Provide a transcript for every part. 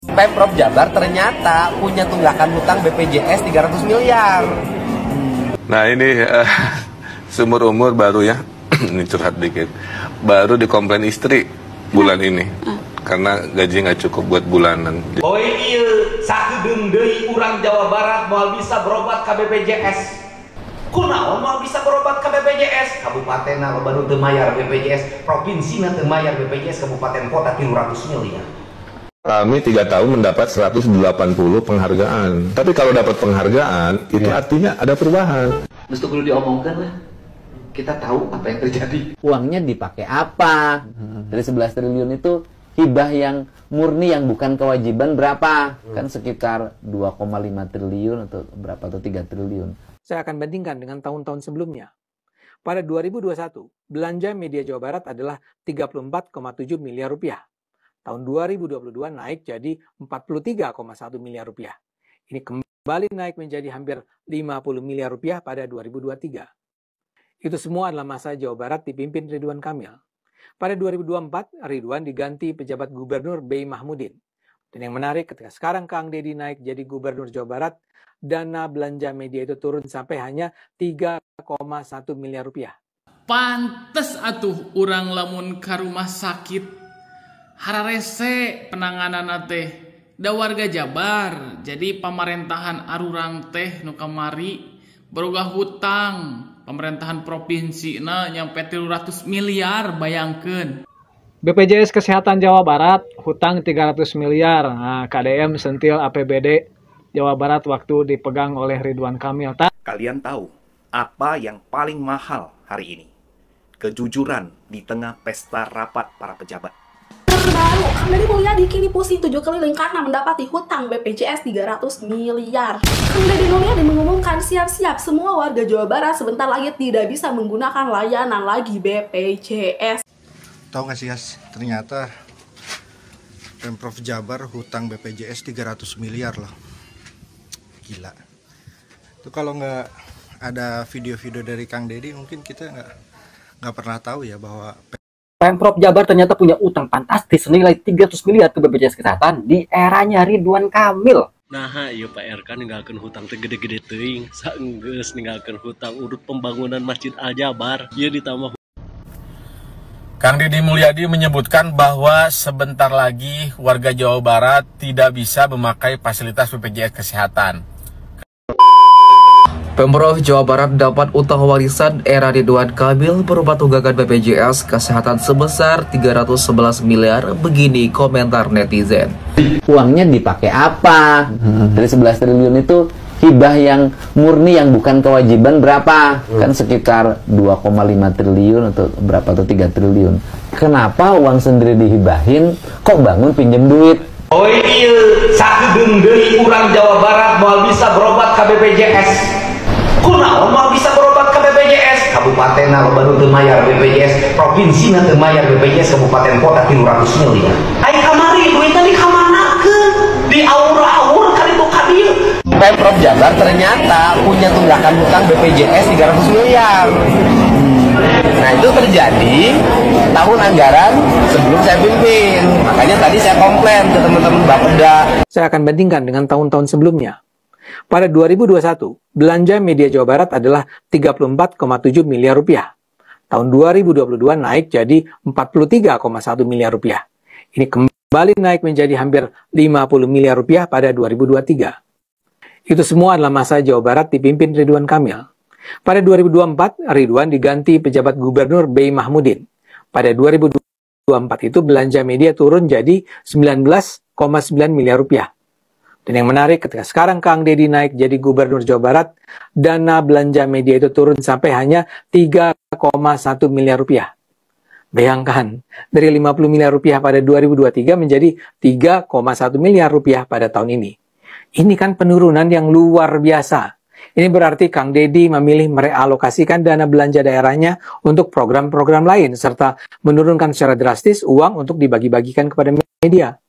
Pemprov Jabar ternyata punya tunggakan hutang BPJS 300 miliar. Nah ini seumur-umur baru ya, ini curhat dikit, baru dikomplain istri bulan ini karena gaji nggak cukup buat bulanan. Oh iya, sakedeung deui urang Jawa Barat moal bisa berobat ke BPJS. Kunaon moal bisa berobat ke BPJS? Kabupaten loba nu teu mayar BPJS, provinsina teu mayar BPJS, kabupaten kota 300 miliar. Kami 3 tahun mendapat 180 penghargaan. Tapi kalau dapat penghargaan, itu artinya ada perubahan. Mesti perlu diomongkan lah. Kita tahu apa yang terjadi. Uangnya dipakai apa? Dari 11 triliun itu hibah yang murni yang bukan kewajiban berapa? Kan sekitar 2,5 triliun atau berapa atau 3 triliun. Saya akan bandingkan dengan tahun-tahun sebelumnya. Pada 2021, belanja media Jawa Barat adalah 34,7 miliar rupiah. Tahun 2022 naik jadi 43,1 miliar rupiah. Ini kembali naik menjadi hampir 50 miliar rupiah pada 2023. Itu semua adalah masa Jawa Barat dipimpin Ridwan Kamil. Pada 2024, Ridwan diganti pejabat gubernur B. Mahmudin. Dan yang menarik ketika sekarang Kang Deddy naik jadi gubernur Jawa Barat, dana belanja media itu turun sampai hanya 3,1 miliar rupiah. Pantes atuh urang lamun ka rumah sakit hararese penanganan teh da warga Jabar, jadi pemerintahan arurang teh nu kamari boga hutang pemerintahan provinsi nyampe 300 miliar, bayangkeun. BPJS Kesehatan Jawa Barat hutang 300 miliar. Nah, KDM sentil APBD Jawa Barat waktu dipegang oleh Ridwan Kamil. Kalian tahu apa yang paling mahal hari ini? Kejujuran di tengah pesta rapat para pejabat. Baru, Kang Deddy mulia dikini pusing 7 keliling karena mendapati hutang BPJS 300 miliar. Kang Deddy mulia mengumumkan siap-siap semua warga Jawa Barat sebentar lagi tidak bisa menggunakan layanan lagi BPJS. Tahu nggak sih guys, ternyata Pemprov Jabar hutang BPJS 300 miliar loh. Gila. Itu kalau nggak ada video-video dari Kang Deddy mungkin kita nggak pernah tahu ya bahwa Pemprov Jabar ternyata punya utang fantastis senilai 300 miliar ke BPJS Kesehatan di eranya Ridwan Kamil. Nah, iya Pak RK ninggalkeun hutang teh gede-gede teuing, saenggeus ninggalkeun hutang urut pembangunan Masjid Al Jabar. Ieu ditambah Kang Deddy Mulyadi menyebutkan bahwa sebentar lagi warga Jawa Barat tidak bisa memakai fasilitas BPJS Kesehatan. Pemprov Jawa Barat dapat utang warisan era Ridwan Kamil berupa tunggakan BPJS Kesehatan sebesar 311 miliar. Begini komentar netizen. Uangnya dipakai apa? Dari 11 triliun itu hibah yang murni yang bukan kewajiban berapa? Kan sekitar 2,5 triliun atau berapa atau 3 triliun. Kenapa uang sendiri dihibahin? Kok bangun pinjam duit? Oh iya, sakedeung deui urang Jawa Barat moal bisa berobat ke BPJS. Kunaon moal bisa berobat ke BPJS? Kabupaten loba nu teu mayar BPJS, provinsina teu mayar BPJS, kabupaten kota 300 miliar. Ai kamari duitna dikamanakeun? Di aur-aur kali itu kadir. Pemprov Jabar ternyata punya tunggakan hutang BPJS 300 miliar. Nah itu terjadi tahun anggaran sebelum saya pimpin. Makanya tadi saya komplain ke teman-teman Bapeda. Saya akan bandingkan dengan tahun-tahun sebelumnya. Pada 2021, belanja media Jawa Barat adalah 34,7 miliar rupiah. Tahun 2022 naik jadi 43,1 miliar rupiah. Ini kembali naik menjadi hampir 50 miliar rupiah pada 2023. Itu semua adalah masa Jawa Barat dipimpin Ridwan Kamil. Pada 2024, Ridwan diganti pejabat gubernur B. Mahmudin. Pada 2024 itu belanja media turun jadi 19,9 miliar rupiah. Dan yang menarik ketika sekarang Kang Deddy naik jadi gubernur Jawa Barat, dana belanja media itu turun sampai hanya 3,1 miliar rupiah. Bayangkan, dari 50 miliar rupiah pada 2023 menjadi 3,1 miliar rupiah pada tahun ini. Ini kan penurunan yang luar biasa. Ini berarti Kang Deddy memilih merealokasikan dana belanja daerahnya untuk program-program lain, serta menurunkan secara drastis uang untuk dibagi-bagikan kepada media.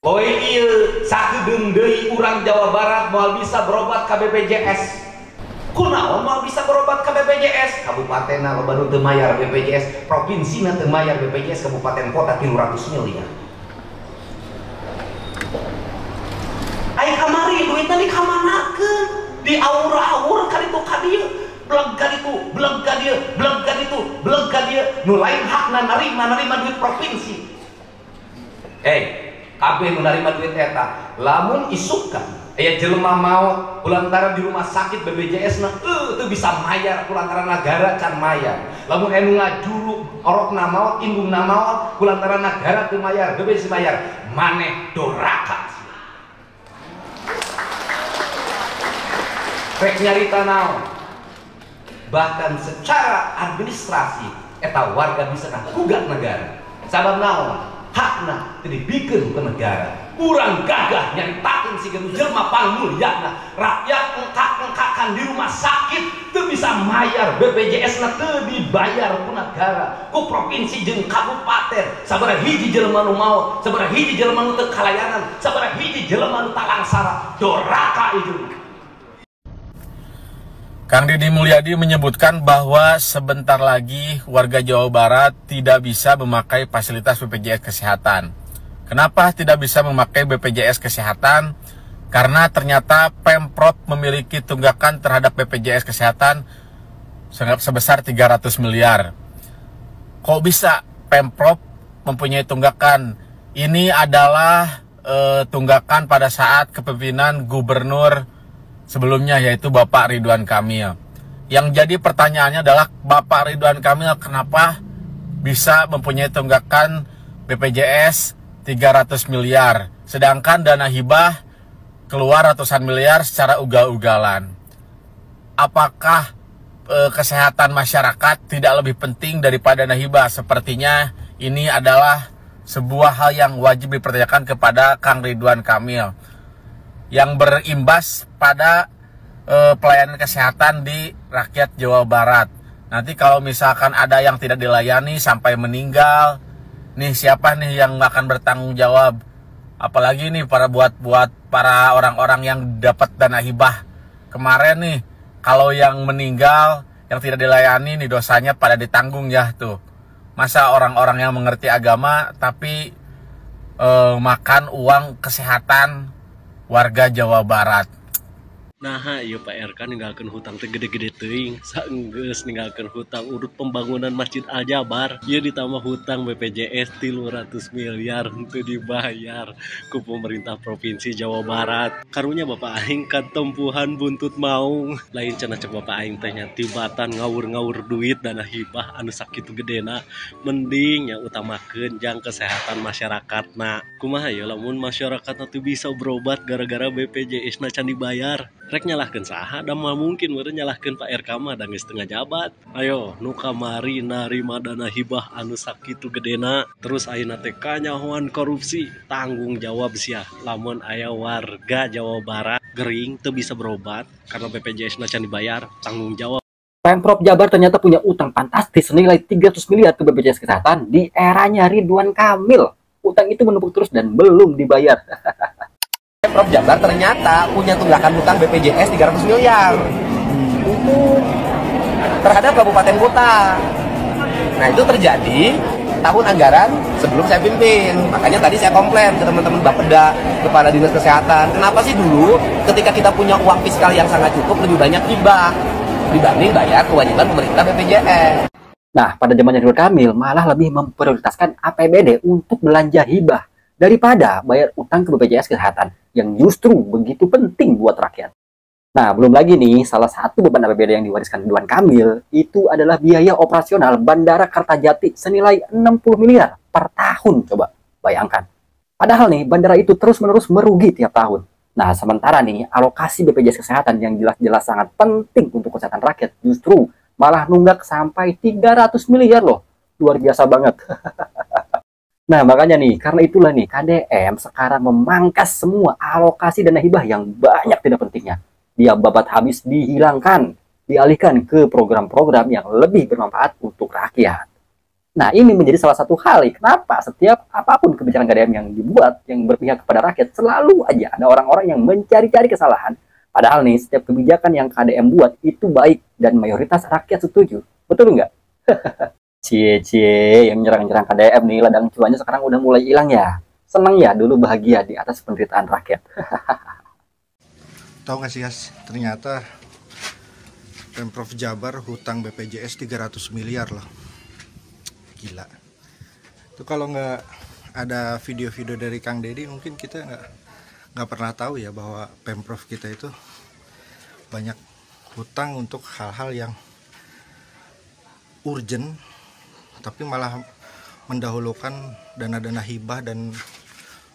Oh iya, sakedeung deui urang Jawa Barat moal bisa berobat ke BPJS. Kunaon moal bisa berobat ke BPJS? Kabupaten loba nu teu mayar BPJS, provinsina teu mayar BPJS, kabupaten kota 300 miliar. di aur-aur kali itu kadir beleg kali itu beleg kali dia beleg kali itu beleg kali dia nu lain hakna narima duit provinsi. Kabeh nu narima duit eta lamun isukan aya jelema maot kulantaran di rumah sakit BPJS na teu bisa mayar kulantaran negara can mayar. Lamun anu ngajuru orokna maot indungna maot kulantaran negara teu mayar BPJS mayar maneh doraka. Rek nyarita naon bahkan secara administrasi eta warga bisa gugat negara sabab naon hakna teu dibikeun ke negara. Kurang gagah nyaritakeun siga jelema pangmulyana rakyat engkak-engkakan di rumah sakit teu bisa mayar BPJS na teu dibayar ku negara ku provinsi jeung kabupaten sabaraha hiji jelema nu maot sabaraha hiji jelema nu teu kalayanan sabaraha hiji jelema nu talangsara doraka ieu. Kang Deddy Mulyadi menyebutkan bahwa sebentar lagi warga Jawa Barat tidak bisa memakai fasilitas BPJS Kesehatan. Kenapa tidak bisa memakai BPJS Kesehatan? Karena ternyata Pemprov memiliki tunggakan terhadap BPJS Kesehatan sebesar 300 miliar. Kok bisa Pemprov mempunyai tunggakan? Ini adalah tunggakan pada saat kepemimpinan Gubernur sebelumnya, yaitu Bapak Ridwan Kamil. Yang jadi pertanyaannya adalah Bapak Ridwan Kamil kenapa bisa mempunyai tunggakan BPJS 300 miliar, sedangkan dana hibah keluar ratusan miliar secara ugal-ugalan. Apakah kesehatan masyarakat tidak lebih penting daripada dana hibah? Sepertinya ini adalah sebuah hal yang wajib dipertanyakan kepada Kang Ridwan Kamil, yang berimbas pada pelayanan kesehatan di rakyat Jawa Barat. Nanti kalau misalkan ada yang tidak dilayani sampai meninggal, nih siapa nih yang akan bertanggung jawab? Apalagi nih buat para orang-orang yang dapat dana hibah kemarin nih, kalau yang meninggal yang tidak dilayani nih dosanya pada ditanggung ya tuh. Masa orang-orang yang mengerti agama tapi makan uang kesehatan warga Jawa Barat. Nah, iya Pak RK ninggalkeun hutang teh gede-gede teuing, saenggeus ninggalkeun hutang urut pembangunan Masjid Al Jabar, ieu ditambah hutang BPJS 300 miliar teu dibayar ku pemerintah Provinsi Jawa Barat. Karunya Bapak aing katempuhan buntut maung, lain cenah cek Bapak aing teh nya tibatan ngawur-ngawur duit dana hibah anu sakitu gedena, mending yang utamakeun jang kesehatan masyarakatna. Kumaha ya lamun masyarakatna teu bisa berobat gara-gara BPJS na can dibayar. Rek nyalahkeun saha da mah mungkin meureun nyalahkeun Pak RK mah da geus tengah jabat. Ayo nu kamari narima dana hibah anu sakitu gedena terus ayeuna teh kanyahoan korupsi, tanggung jawab sia lamun aya warga Jawa Barat gering teu bisa berobat karena BPJS na can dibayar, tanggung jawab. Pemprov Jabar ternyata punya utang fantastis senilai 300 miliar ke BPJS Kesehatan di eranya Ridwan Kamil. Utang itu menumpuk terus dan belum dibayar. Pemprov Jabar ternyata punya tunggakan hutang BPJS 300 miliar terhadap kabupaten kota. Nah itu terjadi tahun anggaran sebelum saya pimpin. Makanya tadi saya komplain ke teman-teman Bapeda, kepala dinas kesehatan. Kenapa sih dulu ketika kita punya uang fiskal yang sangat cukup lebih banyak hibah dibanding bayar kewajiban pemerintah BPJS? Nah pada zamannya Ridwan Kamil malah lebih memprioritaskan APBD untuk belanja hibah daripada bayar utang ke BPJS Kesehatan yang justru begitu penting buat rakyat. Nah, belum lagi nih, salah satu beban APBD yang diwariskan Ridwan Kamil itu adalah biaya operasional Bandara Kertajati senilai 60 miliar per tahun. Coba bayangkan. Padahal nih, bandara itu terus-menerus merugi tiap tahun. Nah, sementara nih, alokasi BPJS Kesehatan yang jelas-jelas sangat penting untuk kesehatan rakyat justru malah nunggak sampai 300 miliar loh. Luar biasa banget. Nah makanya nih, karena itulah nih KDM sekarang memangkas semua alokasi dana hibah yang banyak tidak pentingnya. Dia babat habis dihilangkan, dialihkan ke program-program yang lebih bermanfaat untuk rakyat. Nah ini menjadi salah satu hal kenapa setiap apapun kebijakan KDM yang dibuat yang berpihak kepada rakyat selalu aja ada orang-orang yang mencari-cari kesalahan. Padahal nih setiap kebijakan yang KDM buat itu baik dan mayoritas rakyat setuju. Betul nggak? Cie yang nyerang-nyerang KDM nih ladang cuannya sekarang udah mulai hilang ya. Senang ya dulu bahagia di atas penderitaan rakyat. Tahu nggak sih guys, ternyata Pemprov Jabar hutang BPJS 300 miliar loh. Gila. Itu kalau nggak ada video-video dari Kang Deddy mungkin kita nggak pernah tahu ya bahwa Pemprov kita itu banyak hutang untuk hal-hal yang urgent, tapi malah mendahulukan dana-dana hibah dan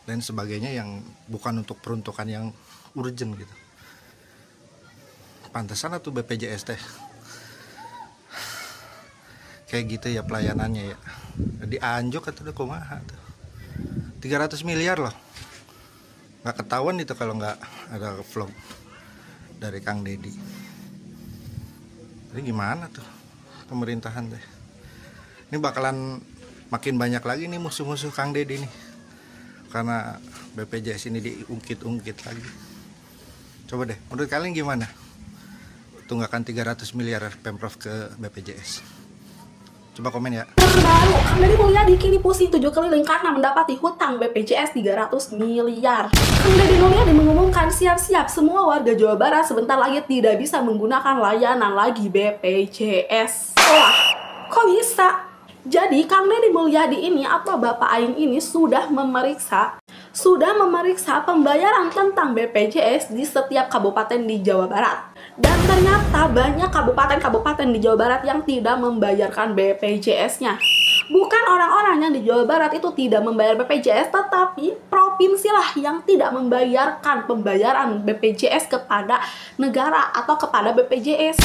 lain sebagainya yang bukan untuk peruntukan yang urgent gitu. Pantesan atau BPJS teh kayak gitu ya pelayanannya ya. Di anjok atau udah kumaha tuh. 300 miliar loh. Nggak ketahuan itu kalau nggak ada vlog dari Kang Deddy. Jadi gimana tuh pemerintahan teh? Ini bakalan makin banyak lagi nih musuh-musuh Kang Deddy nih. Karena BPJS ini diungkit-ungkit lagi. Coba deh, menurut kalian gimana? Tunggakan 300 miliar Pemprov ke BPJS. Coba komen ya. Terbaru, Kang Deddy Mulyadi kini pusing 7 keliling karena mendapati hutang BPJS 300 miliar. Kang Deddy Mulyadi mengumumkan siap-siap semua warga Jawa Barat sebentar lagi tidak bisa menggunakan layanan lagi BPJS. Wah, kok bisa? Jadi Kang Deddy Mulyadi ini atau Bapak Aing ini sudah memeriksa pembayaran tentang BPJS di setiap kabupaten di Jawa Barat. Dan ternyata banyak kabupaten-kabupaten di Jawa Barat yang tidak membayarkan BPJS-nya. Bukan orang-orang yang di Jawa Barat itu tidak membayar BPJS, tetapi provinsi lah yang tidak membayarkan pembayaran BPJS kepada negara atau kepada BPJS.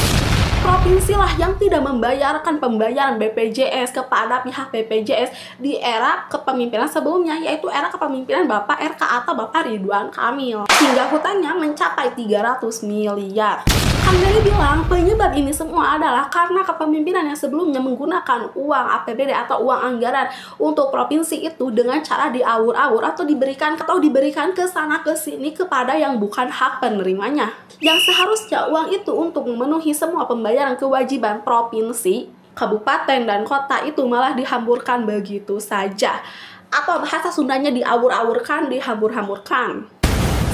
Provinsi lah yang tidak membayarkan pembayaran BPJS kepada pihak BPJS di era kepemimpinan sebelumnya, yaitu era kepemimpinan Bapak RK atau Bapak Ridwan Kamil. Hingga hutangnya mencapai 300 miliar. Kang Deddy bilang penyebab ini semua adalah karena kepemimpinan yang sebelumnya menggunakan uang APBD atau uang anggaran untuk provinsi itu dengan cara diawur-awur atau diberikan ke sana ke sini kepada yang bukan hak penerimanya. Yang seharusnya uang itu untuk memenuhi semua pembayaran kewajiban provinsi, kabupaten, dan kota itu malah dihamburkan begitu saja. Atau bahasa Sundanya diawur-awurkan, dihambur-hamburkan.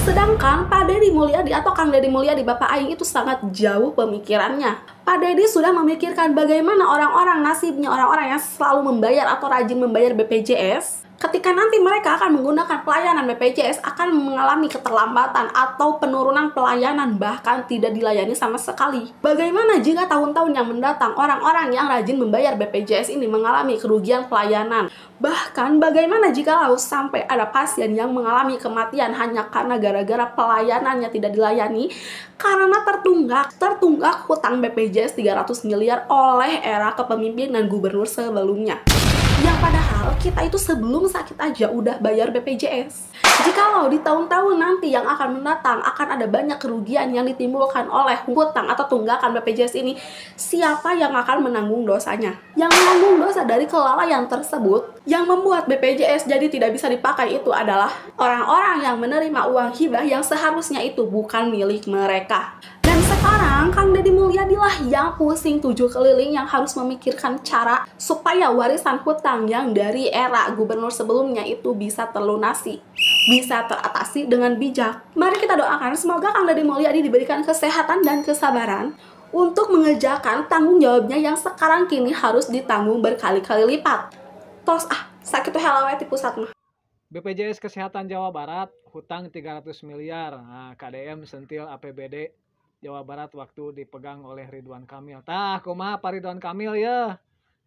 Sedangkan Pak Deddy Mulyadi atau Kang Deddy Mulyadi Bapak Aing itu sangat jauh pemikirannya. Pak Deddy sudah memikirkan bagaimana orang-orang nasibnya orang-orang yang selalu membayar atau rajin membayar BPJS. Ketika nanti mereka akan menggunakan pelayanan BPJS akan mengalami keterlambatan atau penurunan pelayanan, bahkan tidak dilayani sama sekali. Bagaimana jika tahun-tahun yang mendatang orang-orang yang rajin membayar BPJS ini mengalami kerugian pelayanan? Bahkan bagaimana jika sampai ada pasien yang mengalami kematian hanya karena gara-gara pelayanannya tidak dilayani karena tertunggak hutang BPJS 300 miliar oleh era kepemimpinan gubernur sebelumnya. Yang padahal kita itu sebelum sakit aja udah bayar BPJS. Jikalau di tahun-tahun nanti yang akan mendatang akan ada banyak kerugian yang ditimbulkan oleh hutang atau tunggakan BPJS ini, siapa yang akan menanggung dosanya? Yang menanggung dosa dari kelalaian tersebut yang membuat BPJS jadi tidak bisa dipakai itu adalah orang-orang yang menerima uang hibah yang seharusnya itu bukan milik mereka. Dan sekarang Kang Deddy Mulyadi lah yang pusing 7 keliling yang harus memikirkan cara supaya warisan hutang yang dari era gubernur sebelumnya itu bisa terlunasi, bisa teratasi dengan bijak. Mari kita doakan semoga Kang Deddy Mulyadi diberikan kesehatan dan kesabaran untuk mengerjakan tanggung jawabnya yang sekarang kini harus ditanggung berkali-kali lipat. Tos sakit helawati pusat mah. BPJS Kesehatan Jawa Barat hutang 300 miliar. Nah, KDM sentil APBD Jawa Barat waktu dipegang oleh Ridwan Kamil. Tah, kumaha Pak Ridwan Kamil ya?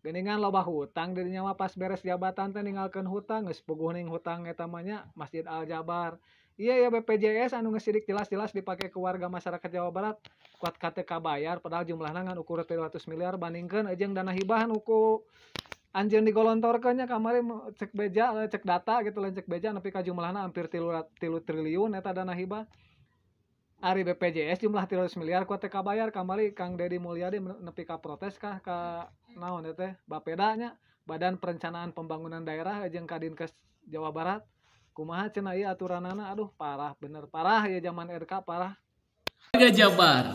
Geningan loba hutang dirinya mah pas beres jabatan teh ninggalkeun hutang, geus puguh ning hutang eta mah nya Masjid Al Jabar. Iya ya BPJS anu geus sidik jelas-jelas dipake ke warga masyarakat Jawa Barat. Kuat KTK bayar padahal jumlahna ngan ukur 300 miliar bandingkeun jeung dana hibahan uku anjeun digolontorkeun nya kamari cek beja cek data gitu lain cek beja nepi ka jumlahna hampir 3 triliun eta dana hibah. Ari BPJS jumlah 300 miliar ku TK bayar kamari Kang Deddy Mulyadi nepi ka protes kah ka naon teh Bapeda nya Badan Perencanaan Pembangunan Daerah jeung Kadinkes Jawa Barat. Kumaha cenah ieu aturanana? Aduh parah bener parah ya zaman RK parah. Warga Jabar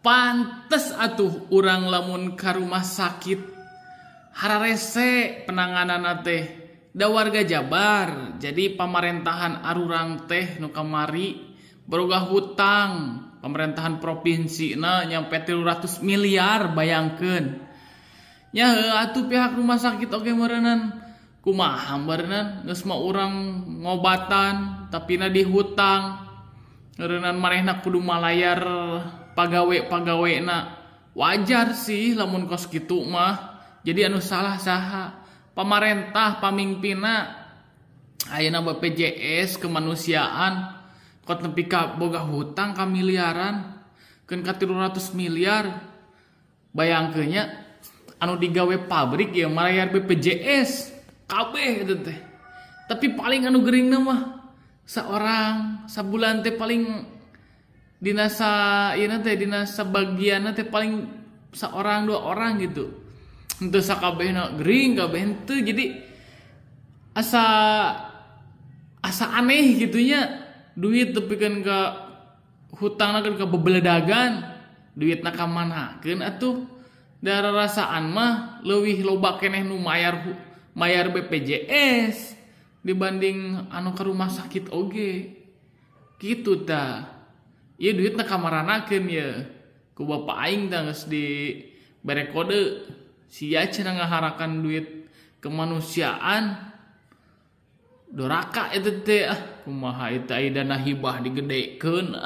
pantes atuh urang lamun ka rumah sakit hararese penanganana teh da warga Jabar. Jadi pamarentahan arurang teh nu kamari Boga hutang pemerintahan provinsi nyampe 300 miliar, bayangkeun. Nya atuh pihak rumah sakit oge meureunnan kumaha meureunnan geus mah urang ngobatan tapi na dihutang. Meureunnan manehna kudu malayar pagawe-pagawena. Wajar sih lamun kos kitu mah. Jadi anu salah saha? Pamarentah pamimpinna ayeuna BPJS kemanusiaan kot nepi ka boga hutang ka miliaran keun ka 300 miliar. Bayangkeun nya anu digawe pabrik ya malayar BPJS kabeh itu teh. Tapi paling anu geuringna mah saorang sabulan teh paling dina ieu teh dina sabagianna teh paling saorang 2 orang gitu. Henteu sakabehna gering kabeh henteu, jadi asa aneh gitunya. Duit tepikeun ka hutangna ka bebeledagan, duitna ka manakeun atuh. Da rasaan mah leuwih loba keneh nu mayar BPJS dibanding anu ka rumah sakit oge. Kitu tah. Ieu duitna ka maranakeun ye. Ku bapak aing tah geus dibere kode sia cenah ngaharakan duit kemanusiaan. Doraka itu teh kumaha eta dana hibah digedekeun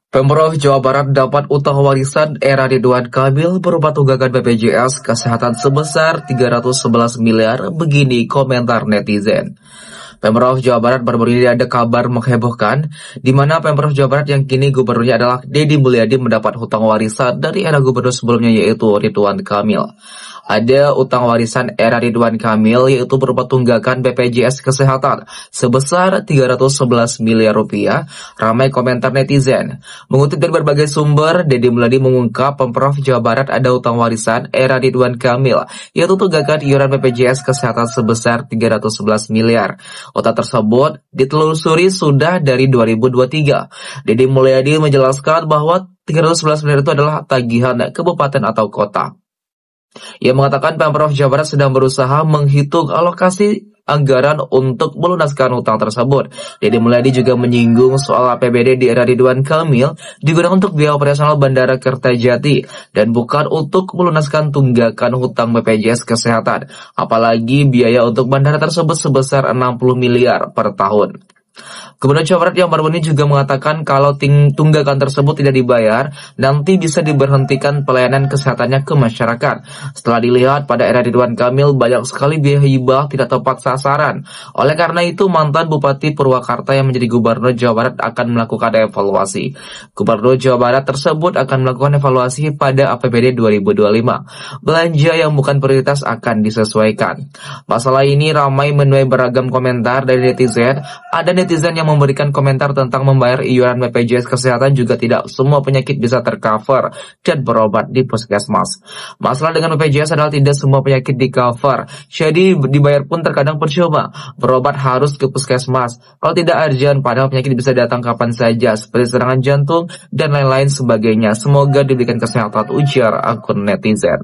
Pemprov Jawa Barat dapat utang warisan era Ridwan Kamil berupa tunggakan BPJS Kesehatan sebesar 311 miliar, begini komentar netizen. Pemprov Jawa Barat baru-baru ini ada kabar menghebohkan, di mana Pemprov Jawa Barat yang kini gubernurnya adalah Deddy Mulyadi mendapat hutang warisan dari era gubernur sebelumnya yaitu Ridwan Kamil. Ada utang warisan era Ridwan Kamil yaitu berupa tunggakan BPJS Kesehatan sebesar 311 miliar rupiah. Ramai komentar netizen. Mengutip dari berbagai sumber, Deddy Mulyadi mengungkap Pemprov Jawa Barat ada utang warisan era Ridwan Kamil yaitu tunggakan iuran BPJS Kesehatan sebesar 311 miliar. Utang tersebut ditelusuri sudah dari 2023. Deddy Mulyadi menjelaskan bahwa 311 miliar itu adalah tagihan kabupaten atau kota. Ia mengatakan Pemprov Jawa Barat sedang berusaha menghitung alokasi anggaran untuk melunaskan hutang tersebut. Deddy Mulyadi juga menyinggung soal APBD di era Ridwan Kamil digunakan untuk biaya operasional Bandara Kertajati dan bukan untuk melunaskan tunggakan hutang BPJS Kesehatan. Apalagi biaya untuk bandara tersebut sebesar 60 miliar per tahun. Gubernur Jawa Barat yang baru ini juga mengatakan kalau tunggakan tersebut tidak dibayar, nanti bisa diberhentikan pelayanan kesehatannya ke masyarakat. Setelah dilihat pada era Ridwan Kamil banyak sekali biaya hibah tidak tepat sasaran. Oleh karena itu mantan Bupati Purwakarta yang menjadi Gubernur Jawa Barat akan melakukan evaluasi. Gubernur Jawa Barat tersebut akan melakukan evaluasi pada APBD 2025. Belanja yang bukan prioritas akan disesuaikan. Masalah ini ramai menuai beragam komentar dari netizen. Ada netizen yang memberikan komentar tentang membayar iuran BPJS Kesehatan juga tidak semua penyakit bisa tercover dan berobat di puskesmas. Masalah dengan BPJS adalah tidak semua penyakit di-cover, jadi dibayar pun terkadang percuma. Berobat harus ke puskesmas. Kalau tidak urgent, padahal penyakit bisa datang kapan saja, seperti serangan jantung dan lain-lain sebagainya. Semoga diberikan kesehatan, ujar akun netizen.